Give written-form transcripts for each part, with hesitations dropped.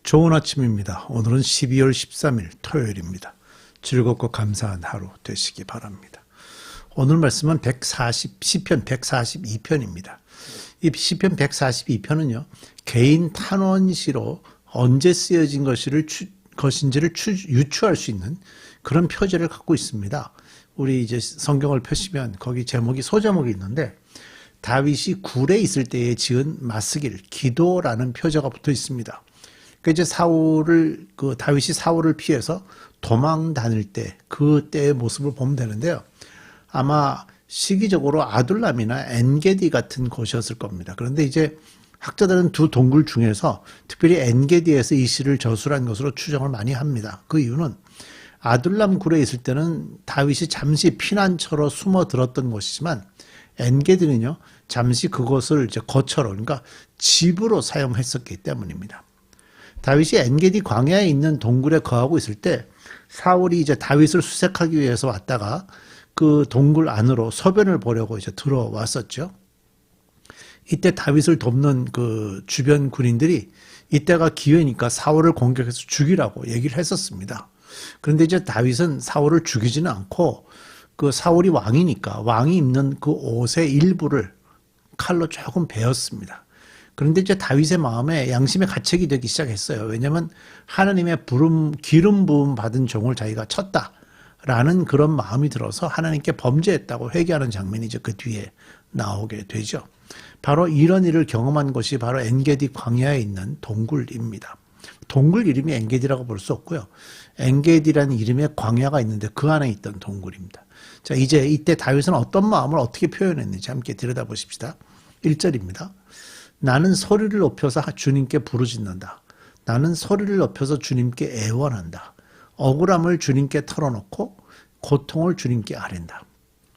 좋은 아침입니다. 오늘은 12월 13일 토요일입니다. 즐겁고 감사한 하루 되시기 바랍니다. 오늘 말씀은 시편 142편입니다. 이 시편 142편은요. 개인 탄원시로 언제 쓰여진 것인지를 유추할 수 있는 그런 표제를 갖고 있습니다. 우리 이제 성경을 펴시면 거기 소제목이 있는데 다윗이 굴에 있을 때에 지은 맞쓰길, 기도라는 표제가 붙어 있습니다. 이제 다윗이 사울을 피해서 도망 다닐 때, 그때의 모습을 보면 되는데요. 아마 시기적으로 아둘람이나 엔게디 같은 곳이었을 겁니다. 그런데 이제 학자들은 두 동굴 중에서 특별히 엔게디에서 이 시를 저술한 것으로 추정을 많이 합니다. 그 이유는 아둘람 굴에 있을 때는 다윗이 잠시 피난처로 숨어들었던 곳이지만 엔게디는요, 잠시 그곳을 이제 거처로, 그러니까 집으로 사용했었기 때문입니다. 다윗이 엔게디 광야에 있는 동굴에 거하고 있을 때 사울이 이제 다윗을 수색하기 위해서 왔다가 그 동굴 안으로 소변을 보려고 이제 들어왔었죠. 이때 다윗을 돕는 그 주변 군인들이 이때가 기회니까 사울을 공격해서 죽이라고 얘기를 했었습니다. 그런데 이제 다윗은 사울을 죽이지는 않고 그 사울이 왕이니까 왕이 입는 그 옷의 일부를 칼로 조금 베었습니다. 그런데 이제 다윗의 마음에 양심의 가책이 되기 시작했어요. 왜냐하면 하나님의 기름 부음 받은 종을 자기가 쳤다라는 그런 마음이 들어서 하나님께 범죄했다고 회개하는 장면이 이제 그 뒤에 나오게 되죠. 바로 이런 일을 경험한 곳이 바로 엔게디 광야에 있는 동굴입니다. 동굴 이름이 엔게디라고 볼 수 없고요. 엔게디라는 이름의 광야가 있는데 그 안에 있던 동굴입니다. 자, 이제 이때 다윗은 어떤 마음을 어떻게 표현했는지 함께 들여다보십시다. 1절입니다. 나는 소리를 높여서 주님께 부르짖는다. 나는 소리를 높여서 주님께 애원한다. 억울함을 주님께 털어놓고 고통을 주님께 아랜다.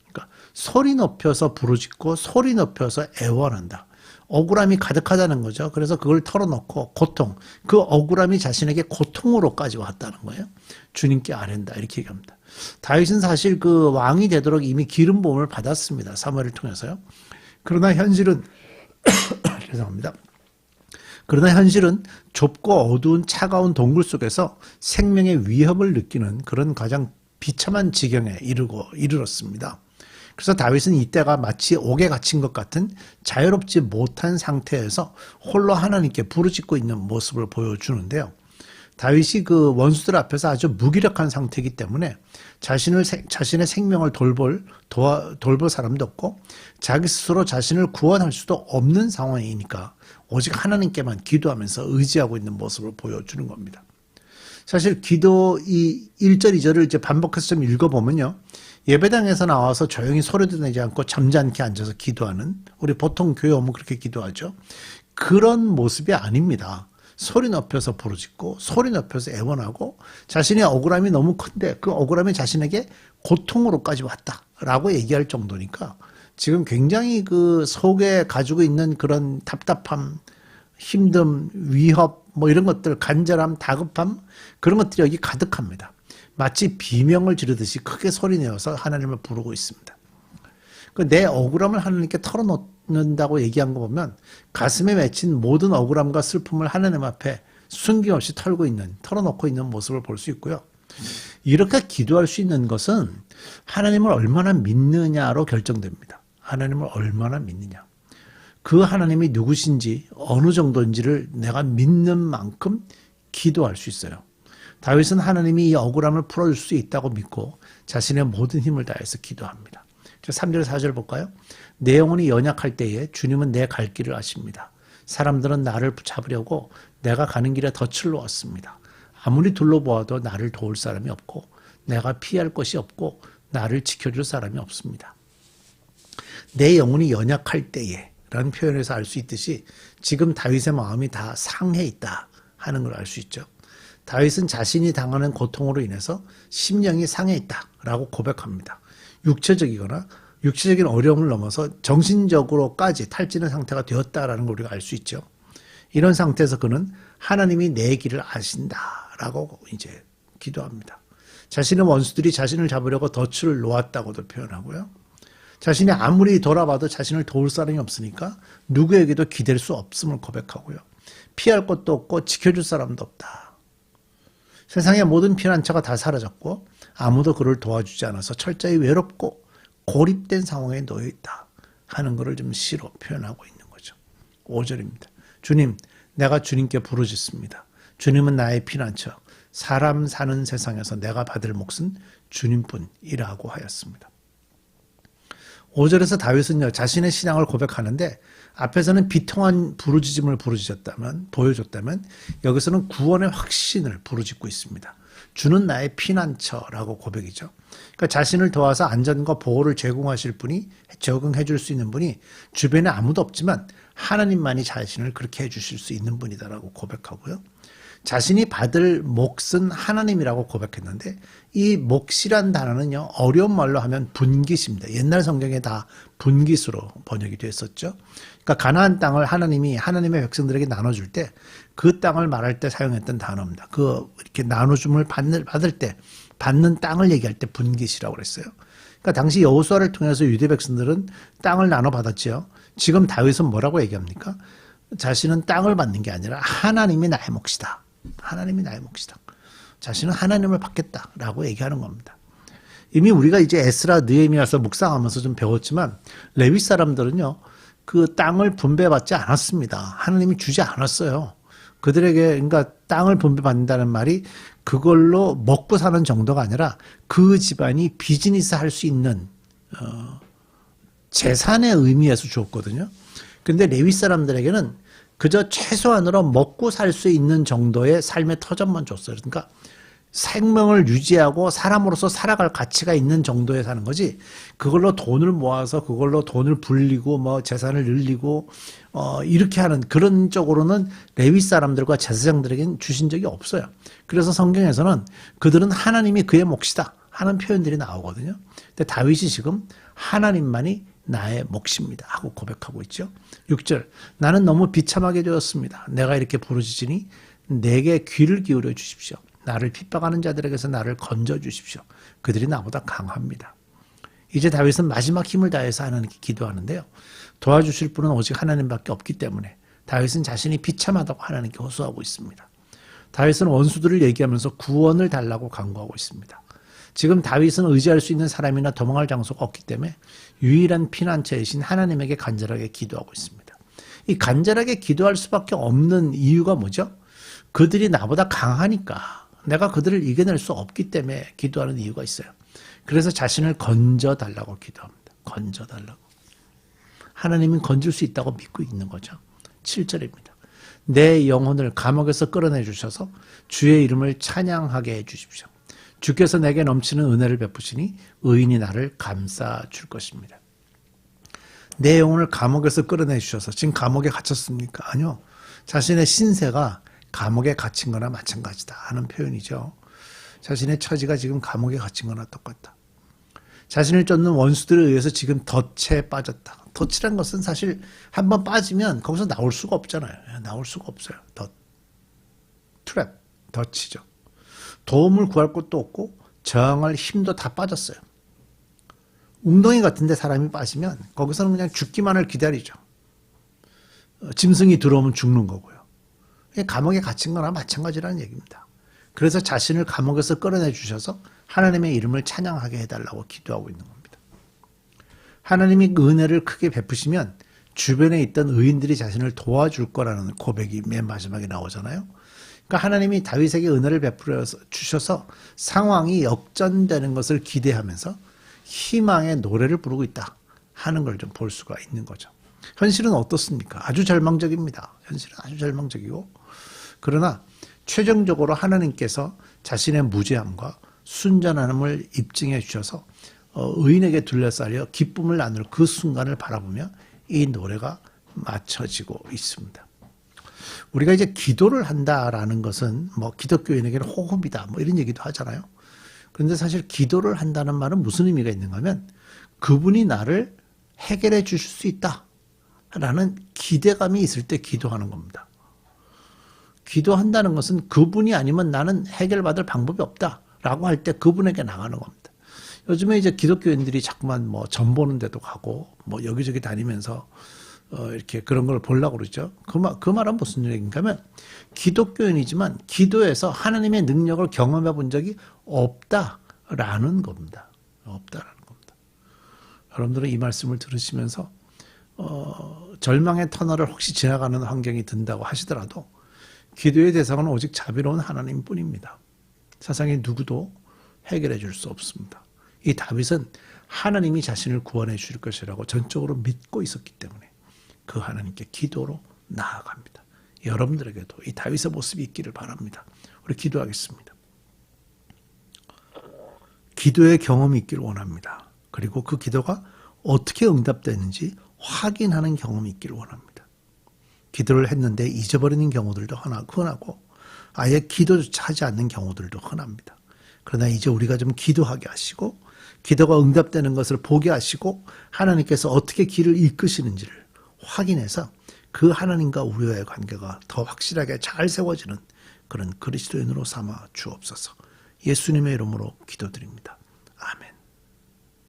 그러니까 소리 높여서 부르짖고 소리 높여서 애원한다. 억울함이 가득하다는 거죠. 그래서 그걸 털어놓고 그 억울함이 자신에게 고통으로까지 왔다는 거예요. 주님께 아랜다 이렇게 얘기합니다. 다윗은 사실 그 왕이 되도록 이미 기름 부음을 받았습니다. 사무엘을 통해서요. 그러나 현실은 죄송합니다. 그러나 현실은 좁고 어두운 차가운 동굴 속에서 생명의 위협을 느끼는 그런 가장 비참한 지경에 이르렀습니다. 그래서 다윗은 이때가 마치 옥에 갇힌 것 같은 자유롭지 못한 상태에서 홀로 하나님께 부르짖고 있는 모습을 보여주는데요. 다윗이 그 원수들 앞에서 아주 무기력한 상태이기 때문에 자신의 생명을 돌볼 사람도 없고 자기 스스로 자신을 구원할 수도 없는 상황이니까 오직 하나님께만 기도하면서 의지하고 있는 모습을 보여주는 겁니다. 사실 기도 이 1절, 2절을 이제 반복해서 좀 읽어보면요. 예배당에서 나와서 조용히 소리도 내지 않고 점잖게 앉아서 기도하는, 우리 보통 교회 오면 그렇게 기도하죠. 그런 모습이 아닙니다. 소리 높여서 부르짖고 소리 높여서 애원하고 자신의 억울함이 너무 큰데 그 억울함이 자신에게 고통으로까지 왔다라고 얘기할 정도니까 지금 굉장히 그 속에 가지고 있는 그런 답답함, 힘듦, 위협 뭐 이런 것들, 간절함, 다급함 그런 것들이 여기 가득합니다. 마치 비명을 지르듯이 크게 소리내어서 하나님을 부르고 있습니다. 내 억울함을 하나님께 털어놓는다고 얘기한 거 보면 가슴에 맺힌 모든 억울함과 슬픔을 하나님 앞에 숨김없이 털어놓고 있는 모습을 볼 수 있고요. 이렇게 기도할 수 있는 것은 하나님을 얼마나 믿느냐로 결정됩니다. 하나님을 얼마나 믿느냐. 그 하나님이 누구신지 어느 정도인지를 내가 믿는 만큼 기도할 수 있어요. 다윗은 하나님이 이 억울함을 풀어줄 수 있다고 믿고 자신의 모든 힘을 다해서 기도합니다. 3절 4절 볼까요? 내 영혼이 연약할 때에 주님은 내 갈 길을 아십니다. 사람들은 나를 잡으려고 내가 가는 길에 덫을 놓았습니다. 아무리 둘러보아도 나를 도울 사람이 없고 내가 피할 것이 없고 나를 지켜줄 사람이 없습니다. 내 영혼이 연약할 때에 라는 표현에서 알 수 있듯이 지금 다윗의 마음이 다 상해 있다 하는 걸 알 수 있죠. 다윗은 자신이 당하는 고통으로 인해서 심령이 상해 있다라고 고백합니다. 육체적인 어려움을 넘어서 정신적으로까지 탈진한 상태가 되었다라는 걸 우리가 알 수 있죠. 이런 상태에서 그는 하나님이 내 길을 아신다라고 이제 기도합니다. 자신의 원수들이 자신을 잡으려고 덫을 놓았다고도 표현하고요. 자신이 아무리 돌아봐도 자신을 도울 사람이 없으니까 누구에게도 기댈 수 없음을 고백하고요. 피할 곳도 없고 지켜줄 사람도 없다. 세상의 모든 피난처가 다 사라졌고 아무도 그를 도와주지 않아서 철저히 외롭고 고립된 상황에 놓여 있다 하는 것을 좀 시로 표현하고 있는 거죠. 5절입니다. 주님, 내가 주님께 부르짖습니다. 주님은 나의 피난처, 사람 사는 세상에서 내가 받을 몫은 주님뿐이라고 하였습니다. 5절에서 다윗은요, 자신의 신앙을 고백하는데 앞에서는 비통한 부르짖음을 보여줬다면 여기서는 구원의 확신을 부르짖고 있습니다. 주는 나의 피난처라고 고백이죠. 그러니까 자신을 도와서 안전과 보호를 제공하실 분이, 적응해 줄 수 있는 분이 주변에 아무도 없지만 하나님만이 자신을 그렇게 해주실 수 있는 분이다라고 고백하고요. 자신이 받을 몫은 하나님이라고 고백했는데 이 몫이란 단어는요, 어려운 말로 하면 분깃입니다. 옛날 성경에 다 분깃으로 번역이 됐었죠. 그러니까 가나안 땅을 하나님이 하나님의 백성들에게 나눠줄 때 그 땅을 말할 때 사용했던 단어입니다. 이렇게 나눠줌을 받을 때 받는 땅을 얘기할 때 분깃이라고 그랬어요. 그러니까 당시 여호수아를 통해서 유대 백성들은 땅을 나눠 받았죠. 지금 다윗은 뭐라고 얘기합니까? 자신은 땅을 받는 게 아니라 하나님이 나의 몫이다. 하나님이 나의 몫이다. 자신은 하나님을 받겠다라고 얘기하는 겁니다. 이미 우리가 이제 에스라, 느헤미야서 묵상하면서 좀 배웠지만 레위 사람들은요, 그 땅을 분배받지 않았습니다. 하나님이 주지 않았어요. 그들에게, 그러니까 땅을 분배받는다는 말이 그걸로 먹고 사는 정도가 아니라 그 집안이 비즈니스 할 수 있는 재산의 의미에서 주었거든요. 그런데 레위 사람들에게는 그저 최소한으로 먹고 살 수 있는 정도의 삶의 터전만 줬어요. 그러니까 생명을 유지하고 사람으로서 살아갈 가치가 있는 정도에 사는 거지, 그걸로 돈을 모아서 그걸로 돈을 불리고 뭐 재산을 늘리고 이렇게 하는 그런 쪽으로는 레위 사람들과 제사장들에게는 주신 적이 없어요. 그래서 성경에서는 그들은 하나님이 그의 몫이다 하는 표현들이 나오거든요. 근데 다윗이 지금 하나님만이 나의 몫입니다 하고 고백하고 있죠. 6절, 나는 너무 비참하게 되었습니다. 내가 이렇게 부르짖으니 내게 귀를 기울여 주십시오. 나를 핍박하는 자들에게서 나를 건져 주십시오. 그들이 나보다 강합니다. 이제 다윗은 마지막 힘을 다해서 하나님께 기도하는데요. 도와주실 분은 오직 하나님밖에 없기 때문에 다윗은 자신이 비참하다고 하나님께 호소하고 있습니다. 다윗은 원수들을 얘기하면서 구원을 달라고 간구하고 있습니다. 지금 다윗은 의지할 수 있는 사람이나 도망할 장소가 없기 때문에 유일한 피난처이신 하나님에게 간절하게 기도하고 있습니다. 이 간절하게 기도할 수밖에 없는 이유가 뭐죠? 그들이 나보다 강하니까, 내가 그들을 이겨낼 수 없기 때문에 기도하는 이유가 있어요. 그래서 자신을 건져달라고 기도합니다. 건져달라고. 하나님이 건질 수 있다고 믿고 있는 거죠. 7절입니다. 내 영혼을 감옥에서 끌어내 주셔서 주의 이름을 찬양하게 해 주십시오. 주께서 내게 넘치는 은혜를 베푸시니 의인이 나를 감싸 줄 것입니다. 내 영혼을 감옥에서 끌어내 주셔서, 지금 감옥에 갇혔습니까? 아니요. 자신의 신세가 감옥에 갇힌 거나 마찬가지다 하는 표현이죠. 자신의 처지가 지금 감옥에 갇힌 거나 똑같다. 자신을 쫓는 원수들에 의해서 지금 덫에 빠졌다. 덫이란 것은 사실 한번 빠지면 거기서 나올 수가 없잖아요. 나올 수가 없어요. 트랩, 덫이죠. 도움을 구할 곳도 없고 저항할 힘도 다 빠졌어요. 웅덩이 같은데 사람이 빠지면 거기서는 그냥 죽기만을 기다리죠. 짐승이 들어오면 죽는 거고요. 감옥에 갇힌 거나 마찬가지라는 얘기입니다. 그래서 자신을 감옥에서 끌어내 주셔서 하나님의 이름을 찬양하게 해달라고 기도하고 있는 겁니다. 하나님이 그 은혜를 크게 베푸시면 주변에 있던 의인들이 자신을 도와줄 거라는 고백이 맨 마지막에 나오잖아요. 그러니까 하나님이 다윗에게 은혜를 베풀어 주셔서 상황이 역전되는 것을 기대하면서 희망의 노래를 부르고 있다 하는 걸 좀 볼 수가 있는 거죠. 현실은 어떻습니까? 아주 절망적입니다. 현실은 아주 절망적이고, 그러나 최종적으로 하나님께서 자신의 무죄함과 순전함을 입증해 주셔서 의인에게 둘러싸여 기쁨을 나눌 그 순간을 바라보며 이 노래가 맞춰지고 있습니다. 우리가 이제 기도를 한다라는 것은 뭐 기독교인에게는 호흡이다 뭐 이런 얘기도 하잖아요. 그런데 사실 기도를 한다는 말은 무슨 의미가 있는가 하면 그분이 나를 해결해 주실 수 있다라는 기대감이 있을 때 기도하는 겁니다. 기도한다는 것은 그분이 아니면 나는 해결받을 방법이 없다라고 할 때 그분에게 나가는 겁니다. 요즘에 이제 기독교인들이 자꾸만 뭐 점 보는 데도 가고 뭐 여기저기 다니면서 이렇게 그런 걸 보려고 그러죠. 그 말은 무슨 얘기인가 하면 기독교인이지만 기도에서 하나님의 능력을 경험해 본 적이 없다라는 겁니다. 없다라는 겁니다. 여러분들은 이 말씀을 들으시면서 절망의 터널을 혹시 지나가는 환경이 든다고 하시더라도 기도의 대상은 오직 자비로운 하나님뿐입니다. 세상에 누구도 해결해 줄 수 없습니다. 이 다윗은 하나님이 자신을 구원해 주실 것이라고 전적으로 믿고 있었기 때문에 그 하나님께 기도로 나아갑니다. 여러분들에게도 이 다윗의 모습이 있기를 바랍니다. 우리 기도하겠습니다. 기도의 경험이 있기를 원합니다. 그리고 그 기도가 어떻게 응답되는지 확인하는 경험이 있기를 원합니다. 기도를 했는데 잊어버리는 경우들도 흔하고 아예 기도조차 하지 않는 경우들도 흔합니다. 그러나 이제 우리가 좀 기도하게 하시고 기도가 응답되는 것을 보게 하시고 하나님께서 어떻게 길을 이끄시는지를 확인해서 그 하나님과 우리와의 관계가 더 확실하게 잘 세워지는 그런 그리스도인으로 삼아 주옵소서. 예수님의 이름으로 기도드립니다.